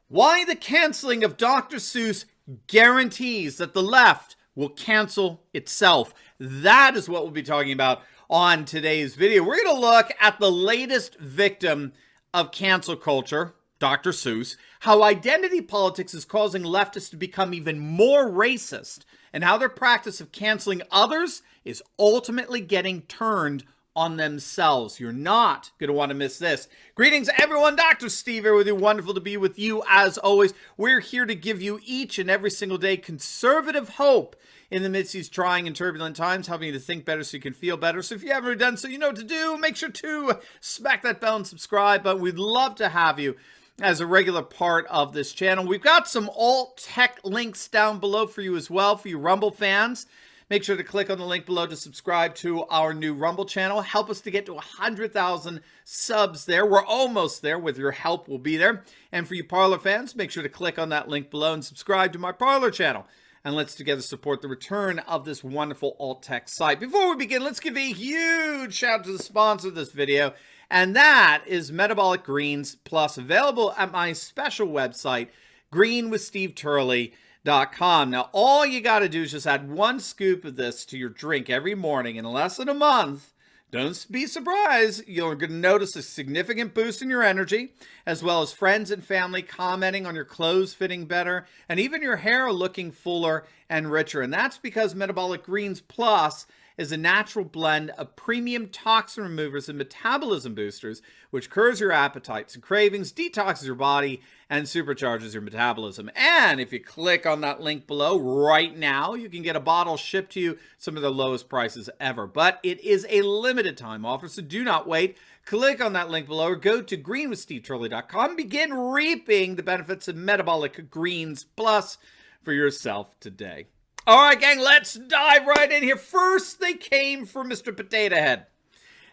Why the canceling of Dr. Seuss guarantees that the left will cancel itself. That is what we'll be talking about on today's video. We're going to look at the latest victim of cancel culture, Dr. Seuss, how identity politics is causing leftists to become even more racist, and how their practice of canceling others is ultimately getting turned on themselves. You're not going to want to miss this. Greetings, everyone. Dr. Steve here with you. Wonderful to be with you as always. We're here to give you each and every single day conservative hope in the midst of these trying and turbulent times, helping you to think better so you can feel better. So if you haven't already done so, you know what to do. Make sure to smack that bell and subscribe. But we'd love to have you as a regular part of this channel. We've got some alt-tech links down below for you as well, for you Rumble fans. Make sure to click on the link below to subscribe to our new Rumble channel. Help us to get to 100,000 subs there. We're almost there. With your help, we'll be there. And for you Parler fans, make sure to click on that link below and subscribe to my Parler channel. And let's together support the return of this wonderful alt-tech site. Before we begin, let's give a huge shout out to the sponsor of this video. And that is Metabolic Greens Plus, available at my special website, greenwithsteveturley.com. Now, all you got to do is just add 1 scoop of this to your drink every morning in less than a month. Don't be surprised. You're going to notice a significant boost in your energy, as well as friends and family commenting on your clothes fitting better, and even your hair looking fuller and richer. And that's because Metabolic Greens Plus is a natural blend of premium toxin removers and metabolism boosters, which cures your appetites and cravings, detoxes your body, and supercharges your metabolism. And if you click on that link below right now, you can get a bottle shipped to you, some of the lowest prices ever. But it is a limited time offer, so do not wait. Click on that link below or go to greenwithsteveturley.com. Begin reaping the benefits of Metabolic Greens Plus for yourself today. All right, gang, let's dive right in here. First, they came for Mr. Potato Head.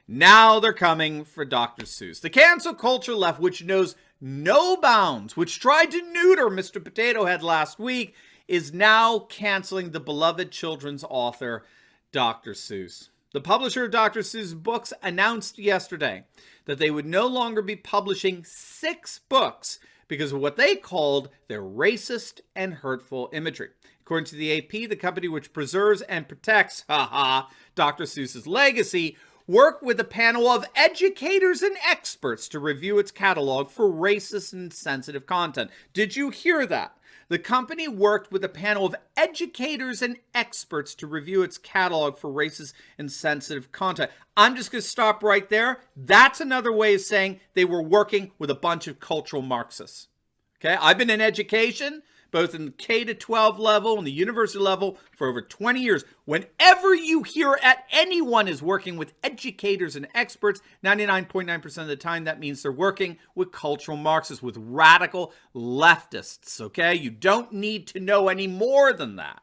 Now they're coming for Dr. Seuss. The cancel culture left, which knows no bounds, which tried to neuter Mr. Potato Head last week, is now canceling the beloved children's author, Dr. Seuss. The publisher of Dr. Seuss books announced yesterday that they would no longer be publishing 6 books because of what they called their racist and hurtful imagery. According to the AP, the company which preserves and protects, Dr. Seuss's legacy, worked with a panel of educators and experts to review its catalog for racist and sensitive content. Did you hear that? The company worked with a panel of educators and experts to review its catalog for racist and sensitive content. I'm just going to stop right there. That's another way of saying they were working with a bunch of cultural Marxists. Okay, I've been in education, both in the K-12 level and the university level, for over 20 years. Whenever you hear at anyone is working with educators and experts, 99.9% of the time, that means they're working with cultural Marxists, with radical leftists, okay? You don't need to know any more than that.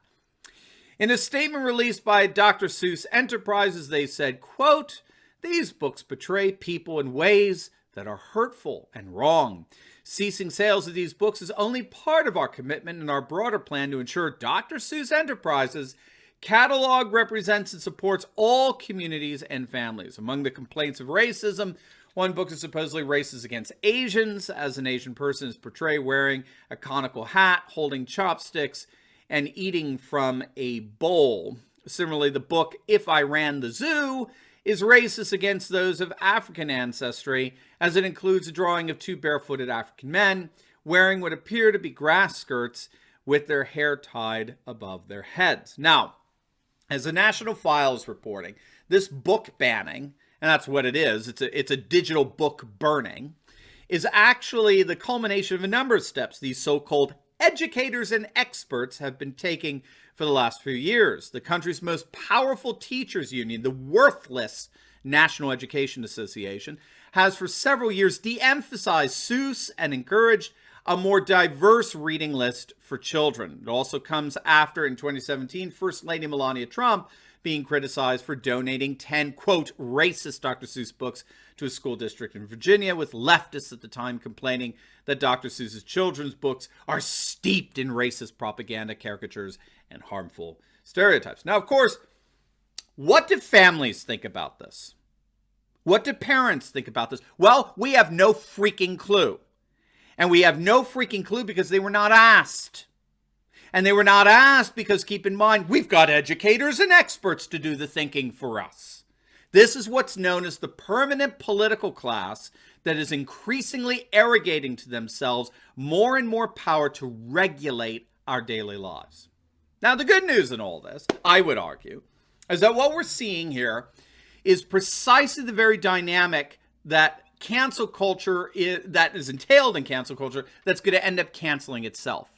In a statement released by Dr. Seuss Enterprises, they said, quote, "These books portray people in ways that are hurtful and wrong. Ceasing sales of these books is only part of our commitment and our broader plan to ensure Dr. Seuss Enterprises catalog represents and supports all communities and families. Among the complaints of racism, one book is supposedly racist against Asians, as an Asian person is portrayed wearing a conical hat, holding chopsticks, and eating from a bowl. Similarly, the book If I Ran the Zoo is racist against those of African ancestry, as it includes a drawing of 2 barefooted African men wearing what appear to be grass skirts with their hair tied above their heads." Now, as the National File is reporting, this book banning, and that's what it is, it's a digital book burning, is actually the culmination of a number of steps these so-called educators and experts have been taking for the last few years. The country's most powerful teachers union, the worthless National Education Association, has for several years de-emphasized Seuss and encouraged a more diverse reading list for children. It also comes after, in 2017, First Lady Melania Trump being criticized for donating 10, quote, racist Dr. Seuss books to a school district in Virginia, with leftists at the time complaining that Dr. Seuss's children's books are steeped in racist propaganda, caricatures, and harmful stereotypes. Now, of course, what do families think about this? What do parents think about this? Well, we have no freaking clue. And we have no freaking clue because they were not asked. And they were not asked because, keep in mind, we've got educators and experts to do the thinking for us. This is what's known as the permanent political class that is increasingly arrogating to themselves more and more power to regulate our daily lives. Now, the good news in all this, I would argue, is that what we're seeing here is precisely the very dynamic that cancel culture that is entailed in cancel culture that's going to end up canceling itself.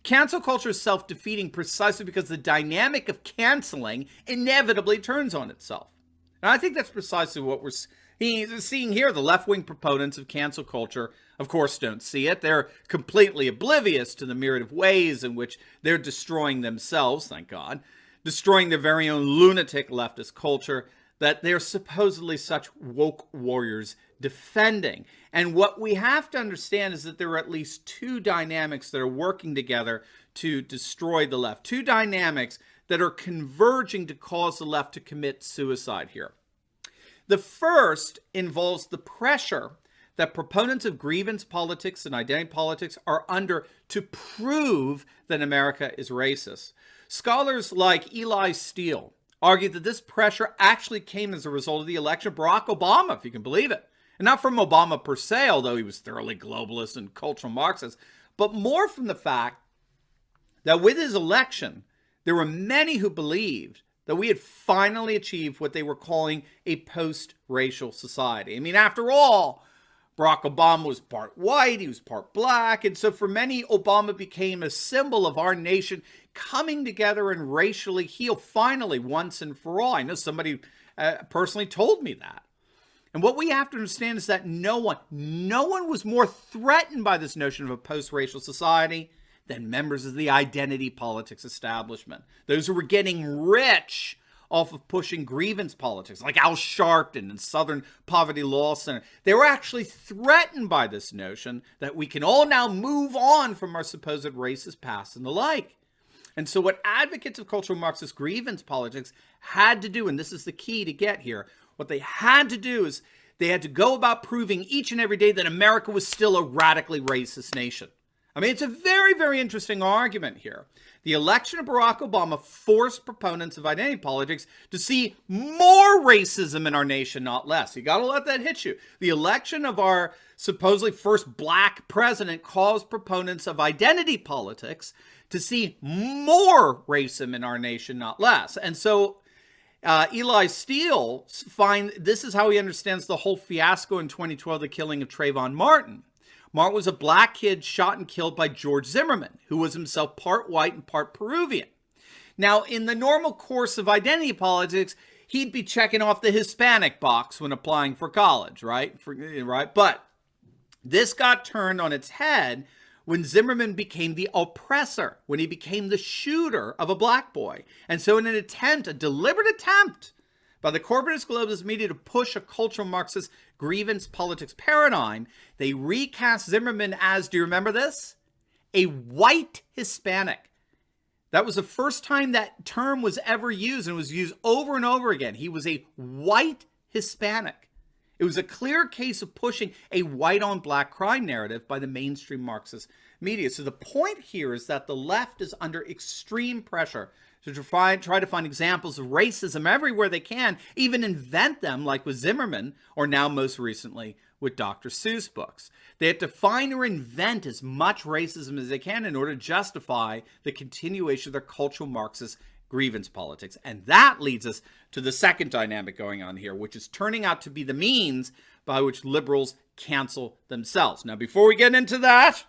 Cancel culture is self-defeating precisely because the dynamic of canceling inevitably turns on itself. And I think that's precisely what we're seeing here. The left-wing proponents of cancel culture, of course, don't see it. They're completely oblivious to the myriad of ways in which they're destroying themselves, thank God, destroying their very own lunatic leftist culture that they're supposedly such woke warriors defending. And what we have to understand is that there are at least two dynamics that are working together to destroy the left. Two dynamics that are converging to cause the left to commit suicide here. The first involves the pressure that proponents of grievance politics and identity politics are under to prove that America is racist. Scholars like Eli Steele argue that this pressure actually came as a result of the election of Barack Obama, if you can believe it. And not from Obama per se, although he was thoroughly globalist and cultural Marxist, but more from the fact that with his election, there were many who believed that we had finally achieved what they were calling a post-racial society. I mean, after all, Barack Obama was part white, he was part black, and so for many, Obama became a symbol of our nation coming together and racially heal finally once and for all. I know somebody personally told me that. And what we have to understand is that no one was more threatened by this notion of a post-racial society than members of the identity politics establishment. Those who were getting rich off of pushing grievance politics, like Al Sharpton and Southern Poverty Law Center. They were actually threatened by this notion that we can all now move on from our supposed racist past and the like. And so what advocates of cultural Marxist grievance politics had to do, and this is the key to get here, what they had to do is they had to go about proving each and every day that America was still a radically racist nation. I mean, it's a very, very interesting argument here. The election of Barack Obama forced proponents of identity politics to see more racism in our nation, not less. You got to let that hit you. The election of our supposedly first black president caused proponents of identity politics to see more racism in our nation, not less. And so Eli Steele this is how he understands the whole fiasco in 2012, the killing of Trayvon Martin. Martin was a black kid shot and killed by George Zimmerman, who was himself part white and part Peruvian. Now, in the normal course of identity politics, he'd be checking off the Hispanic box when applying for college, right? But this got turned on its head when Zimmerman became the oppressor, when he became the shooter of a black boy. And so in a deliberate attempt by the corporatist globalist media to push a cultural Marxist grievance politics paradigm, they recast Zimmerman as, do you remember this? A white Hispanic. That was the first time that term was ever used, and was used over and over again. He was a white Hispanic. It was a clear case of pushing a white on black crime narrative by the mainstream Marxist media. So the point here is that the left is under extreme pressure to try to find examples of racism everywhere they can, even invent them, like with Zimmerman, or now most recently with Dr. Seuss books. They have to find or invent as much racism as they can in order to justify the continuation of their cultural Marxist grievance politics. And that leads us to the second dynamic going on here, which is turning out to be the means by which liberals cancel themselves. Now, before we get into that,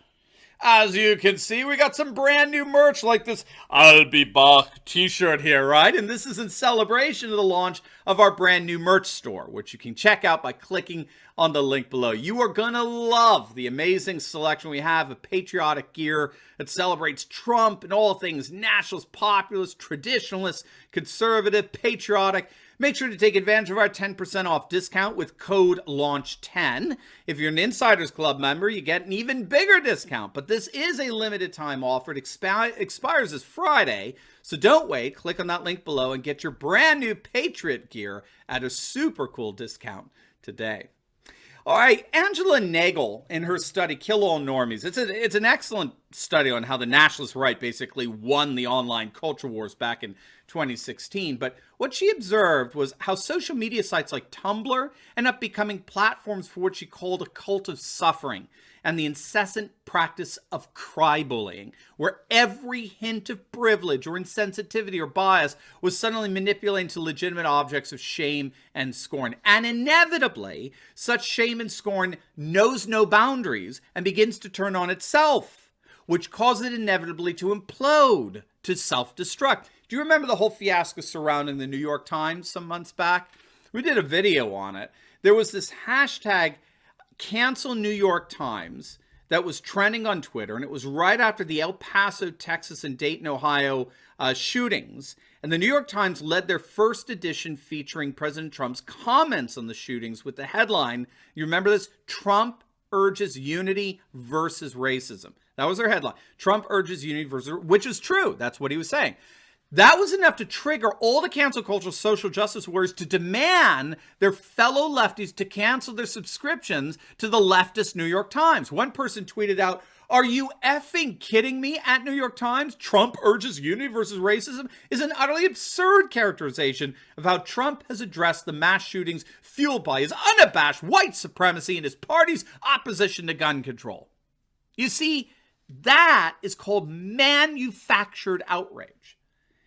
as you can see, we got some brand new merch like this I'll be back t-shirt here, right? And this is in celebration of the launch of our brand new merch store, which you can check out by clicking on the link below. You are going to love the amazing selection we have of patriotic gear that celebrates Trump and all things nationalist, populist, traditionalist, conservative, patriotic. Make sure to take advantage of our 10% off discount with code LAUNCH10. If you're an Insiders Club member, you get an even bigger discount. But this is a limited time offer. It expires this Friday. So don't wait. Click on that link below and get your brand new Patriot gear at a super cool discount today. All right, Angela Nagel, in her study Kill All Normies, it's an excellent study on how the nationalist right basically won the online culture wars back in 2016. But what she observed was how social media sites like Tumblr end up becoming platforms for what she called a cult of suffering and the incessant practice of cry-bullying, where every hint of privilege or insensitivity or bias was suddenly manipulated into legitimate objects of shame and scorn. And inevitably, such shame and scorn knows no boundaries and begins to turn on itself, which causes it inevitably to implode, to self-destruct. Do you remember the whole fiasco surrounding the New York Times some months back? We did a video on it. There was this hashtag Cancel New York Times that was trending on Twitter, and it was right after the El Paso, Texas, and Dayton, Ohio shootings. And the New York Times led their first edition featuring President Trump's comments on the shootings with the headline, you remember this? Trump urges unity versus racism. That was their headline. Trump urges unity versus, which is true. That's what he was saying. That was enough to trigger all the cancel culture social justice warriors to demand their fellow lefties to cancel their subscriptions to the leftist New York Times. One person tweeted out, "Are you effing kidding me at New York Times? Trump urges unity versus racism" is an utterly absurd characterization of how Trump has addressed the mass shootings fueled by his unabashed white supremacy and his party's opposition to gun control. You see, that is called manufactured outrage.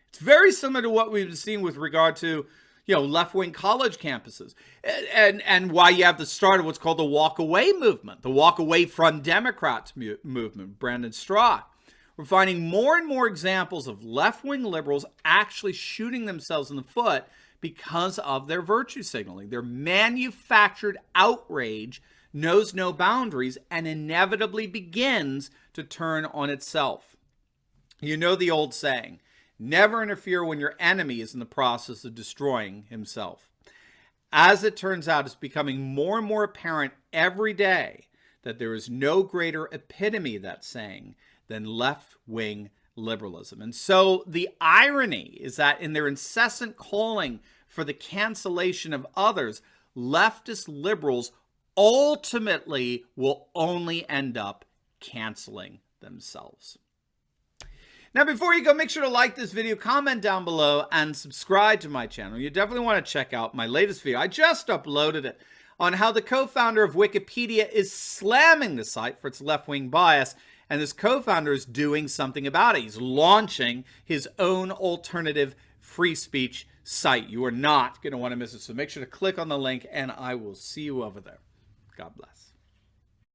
It's very similar to what we've seen with regard to, left-wing college campuses, and why you have the start of what's called the walk away movement, the walk away from Democrats movement, Brandon Straw. We're finding more and more examples of left-wing liberals actually shooting themselves in the foot because of their virtue signaling. Their manufactured outrage knows no boundaries and inevitably begins to turn on itself. You know the old saying, never interfere when your enemy is in the process of destroying himself. As it turns out, it's becoming more and more apparent every day that there is no greater epitome of that saying than left-wing liberalism. And so the irony is that in their incessant calling for the cancellation of others, leftist liberals ultimately will only end up canceling themselves. Now, before you go, make sure to like this video, comment down below, and subscribe to my channel. You definitely want to check out my latest video. I just uploaded it on how the co-founder of Wikipedia is slamming the site for its left-wing bias, and this co-founder is doing something about it. He's launching his own alternative free speech site. You are not going to want to miss it, so make sure to click on the link, and I will see you over there. God bless.